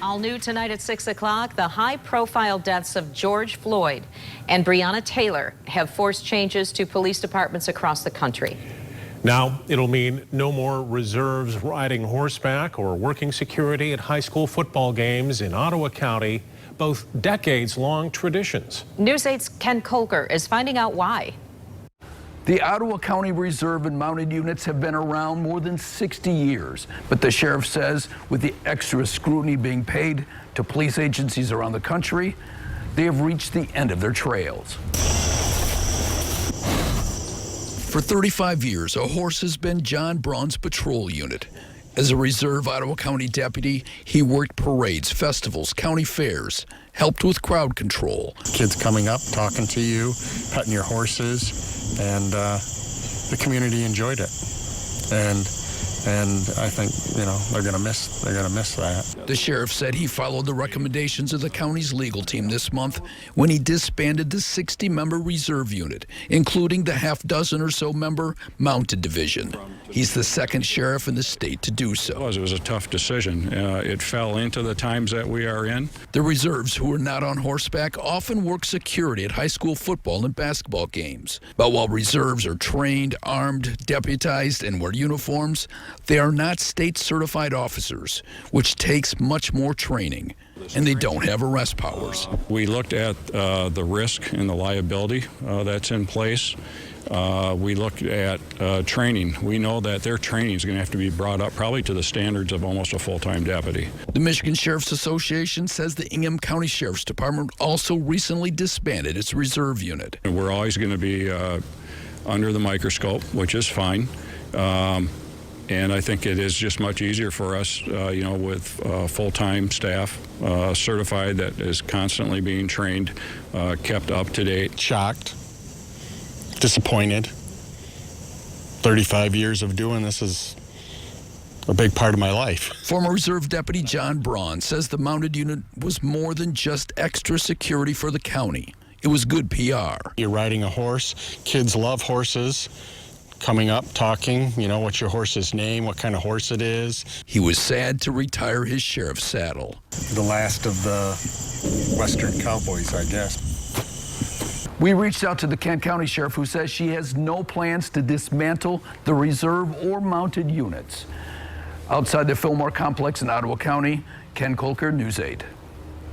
All new tonight at 6 o'clock, the high-profile deaths of George Floyd and Breonna Taylor have forced changes to police departments across the country. Now it'll mean no more reserves riding horseback or working security at high school football games in Ottawa County, both decades-long traditions. News 8's Ken Kolker is finding out why. The Ottawa County Reserve and mounted units have been around more than 60 years, but the sheriff says with the extra scrutiny being paid to police agencies around the country, they have reached the end of their trails. For 35 years, a horse has been John Braun's patrol unit. As a reserve Ottawa County deputy, he worked parades, festivals, county fairs, helped with crowd control. Kids coming up, talking to you, petting your horses, and the community enjoyed it. And I think, you know, they're gonna miss that. The sheriff said he followed the recommendations of the county's legal team this month when he disbanded the 60-member reserve unit, including the half-dozen or so member mounted division. He's the second sheriff in the state to do so. It was a tough decision. It fell into the times that we are in. The reserves, who are not on horseback, often work security at high school football and basketball games. But while reserves are trained, armed, deputized, and wear uniforms, they are not state-certified officers, which takes much more training, and they don't have arrest powers. We looked at the risk and the liability that's in place. We looked at training. We know that their training is going to have to be brought up probably to the standards of almost a full-time deputy. The Michigan Sheriff's Association says the Ingham County Sheriff's Department also recently disbanded its reserve unit. We're always going to be under the microscope, which is fine. And I think it is just much easier for us, you know, with full-time staff, certified, that is constantly being trained, kept up to date. Shocked, disappointed. 35 years of doing this is a big part of my life. Former Reserve Deputy John Braun says the mounted unit was more than just extra security for the county. It was good PR. You're riding a horse. Kids love horses. Coming up, talking, you know, what's your horse's name, what kind of horse it is. He was sad to retire his sheriff's saddle. The last of the Western cowboys, I guess. We reached out to the Kent County Sheriff, who says she has no plans to dismantle the reserve or mounted units. Outside the Fillmore complex in Ottawa County, Ken Kolker, News 8.